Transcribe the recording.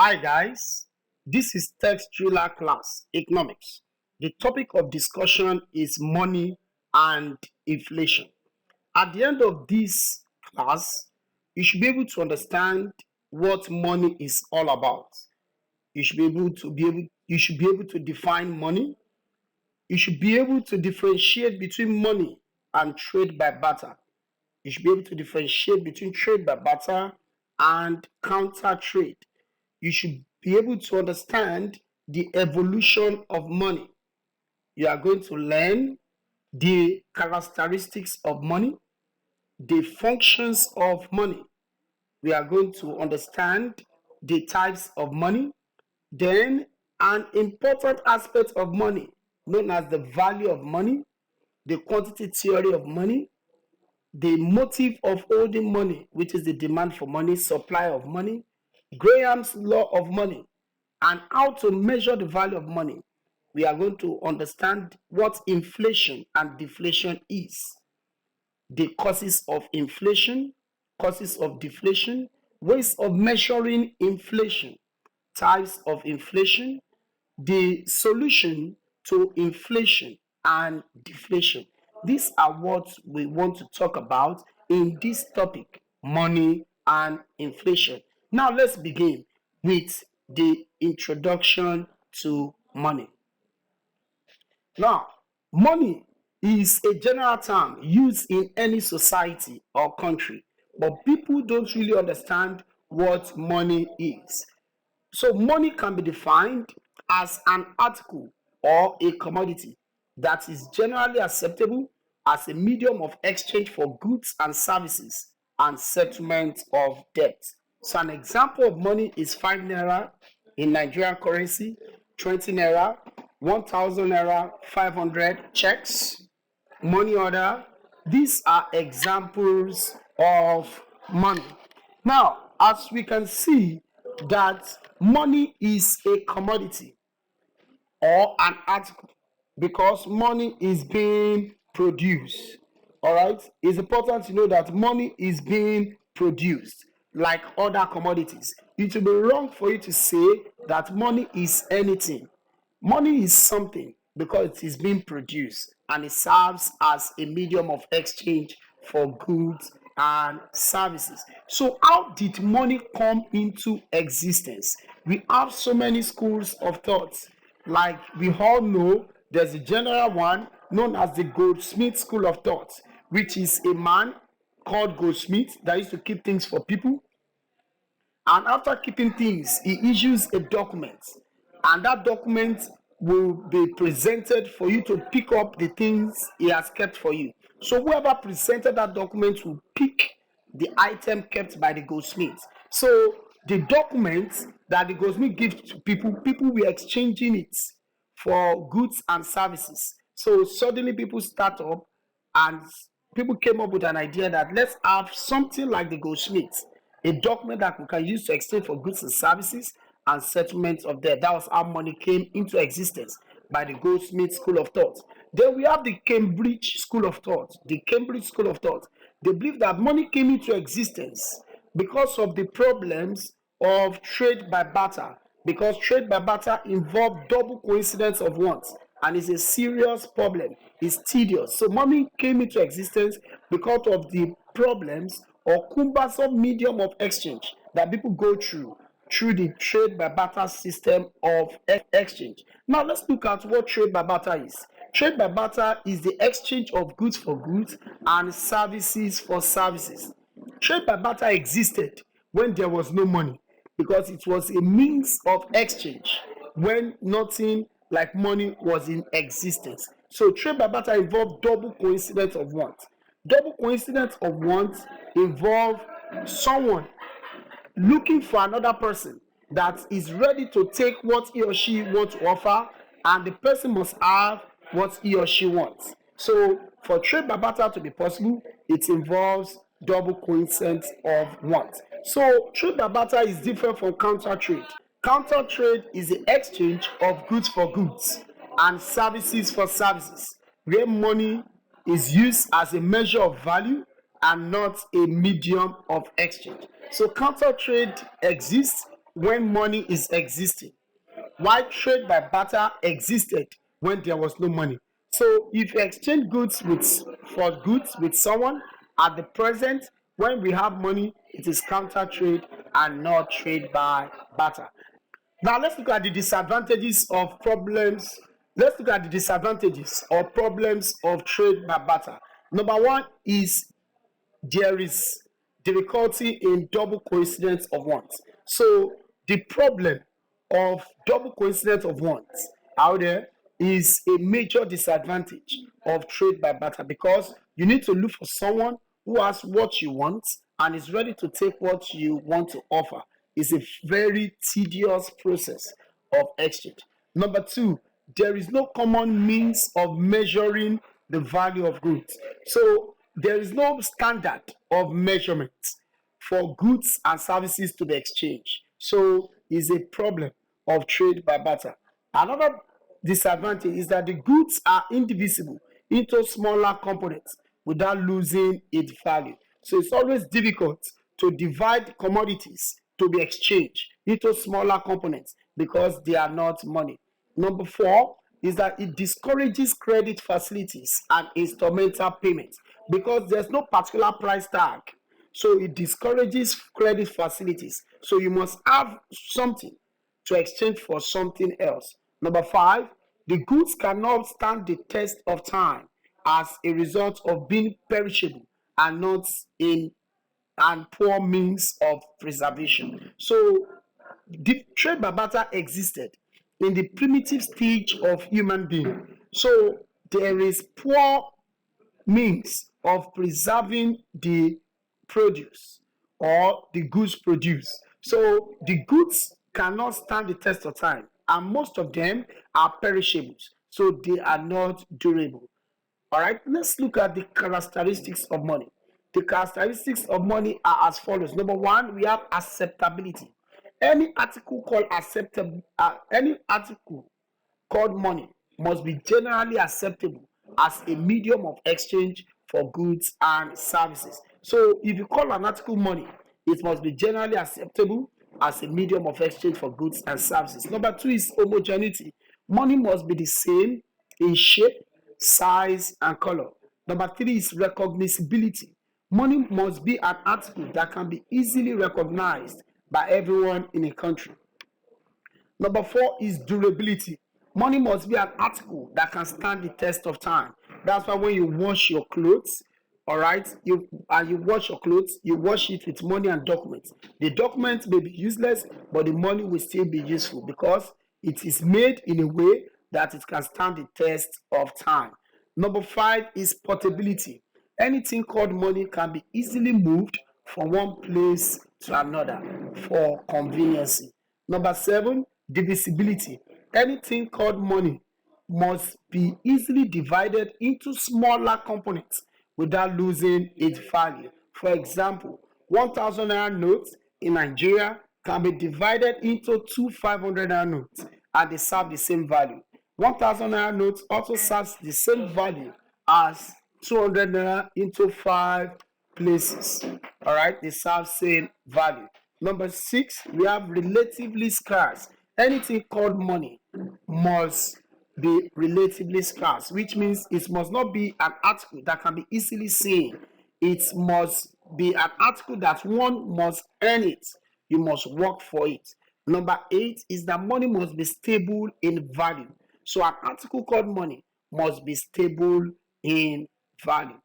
Hi guys, this is Text Thriller Class Economics. The topic of discussion is money and inflation. At the end of this class, you should be able to understand what money is all about. You should be able to define money. You should be able to differentiate between money and trade by barter. You should be able to differentiate between trade by barter and counter trade. You should be able to understand the evolution of money. You are going to learn the characteristics of money, the functions of money. We are going to understand the types of money. Then, an important aspect of money, known as the value of money, the quantity theory of money, the motive of holding money, which is the demand for money, supply of money, Graham's law of money, and how to measure the value of money. We are going to understand what inflation and deflation is, the causes of inflation, causes of deflation, ways of measuring inflation, types of inflation, the solution to inflation and deflation. These are what we want to talk about in this topic, money and inflation. Now let's begin with the introduction to money. Now, money is a general term used in any society or country, but people don't really understand what money is. So money can be defined as an article or a commodity that is generally acceptable as a medium of exchange for goods and services and settlement of debt. So an example of money is 5 naira in Nigerian currency, 20 naira, 1000 naira, 500 checks, money order. These are examples of money. Now, as we can see, that money is a commodity or an article because money is being produced. All right, it's important to know that money is being produced like other commodities. It will be wrong for you to say that money is anything. Money is something because it is being produced and it serves as a medium of exchange for goods and services. So, how did money come into existence? We have so many schools of thoughts. Like we all know, there's a general one known as the Goldsmith School of Thought, which is a man called Goldsmith that used to keep things for people. And after keeping things, he issues a document, and that document will be presented for you to pick up the things he has kept for you. So whoever presented that document will pick the item kept by the goldsmith. So the document that the goldsmith gives to people, people were exchanging it for goods and services. So suddenly people start up and people came up with an idea that let's have something like the goldsmith, a document that we can use to exchange for goods and services and settlement of debt. That was how money came into existence by the Goldsmith School of Thought. Then we have the Cambridge School of Thought. The Cambridge School of Thought, they believe that money came into existence because of the problems of trade by barter, because trade by barter involved double coincidence of wants and is a serious problem. It's tedious. So money came into existence because of the problems or cumbersome medium of exchange that people go through the trade by barter system of exchange. Now let's look at what trade by barter is. Trade by barter is the exchange of goods for goods and services for services. Trade by barter existed when there was no money because it was a means of exchange when nothing like money was in existence. So trade by barter involved double coincidence of want. Double coincidence of want involve someone looking for another person that is ready to take what he or she wants to offer, and the person must have what he or she wants. So for trade by barter to be possible, it involves double coincidence of want. So trade by barter is different from counter trade. Counter trade is the exchange of goods for goods and services for services, where money is used as a measure of value and not a medium of exchange. So counter trade exists when money is existing, while trade by barter existed when there was no money. So if you exchange goods with for goods with someone at the present, when we have money, it is counter trade and not trade by barter. Now let's look at the disadvantages of problems. Let's look at the disadvantages or problems of trade by barter. Number one is there is difficulty in double coincidence of wants. So the problem of double coincidence of wants out there is a major disadvantage of trade by barter, because you need to look for someone who has what you want and is ready to take what you want to offer. It's a very tedious process of exchange. Number two, there is no common means of measuring the value of goods. So there is no standard of measurement for goods and services to be exchanged. So it's a problem of trade by barter. Another disadvantage is that the goods are indivisible into smaller components without losing its value. So it's always difficult to divide commodities to be exchanged into smaller components because they are not money. Number four is that it discourages credit facilities and instrumental payments because there's no particular price tag. So it discourages credit facilities. So you must have something to exchange for something else. Number five, the goods cannot stand the test of time as a result of being perishable and not in and poor means of preservation. So the trade by barter existed in the primitive stage of human being. So there is poor means of preserving the produce or the goods produced. So the goods cannot stand the test of time, and most of them are perishables, so they are not durable. All right, let's look at the characteristics of money. The characteristics of money are as follows. Number one, we have acceptability. Any article called money must be generally acceptable as a medium of exchange for goods and services. So if you call an article money, it must be generally acceptable as a medium of exchange for goods and services. Number two is homogeneity. Money must be the same in shape, size, and color. Number three is recognizability. Money must be an article that can be easily recognized by everyone in a country. Number four is durability. Money must be an article that can stand the test of time. That's why when you wash your clothes, all right, you wash your clothes, you wash it with money and documents. The documents may be useless, but the money will still be useful because it is made in a way that it can stand the test of time. Number five is portability. Anything called money can be easily moved from one place to another for convenience. Number seven, divisibility. Anything called money must be easily divided into smaller components without losing its value. For example, 1,000 naira notes in Nigeria can be divided into two 500 naira notes and they serve the same value. 1,000 naira notes also serves the same value as 200 naira into five places. All right, they serve same value. Number six, we have relatively scarce. Anything called money must be relatively scarce, which means it must not be an article that can be easily seen. It must be an article that one must earn it. You must work for it. Number eight is that money must be stable in value. So an article called money must be stable in value.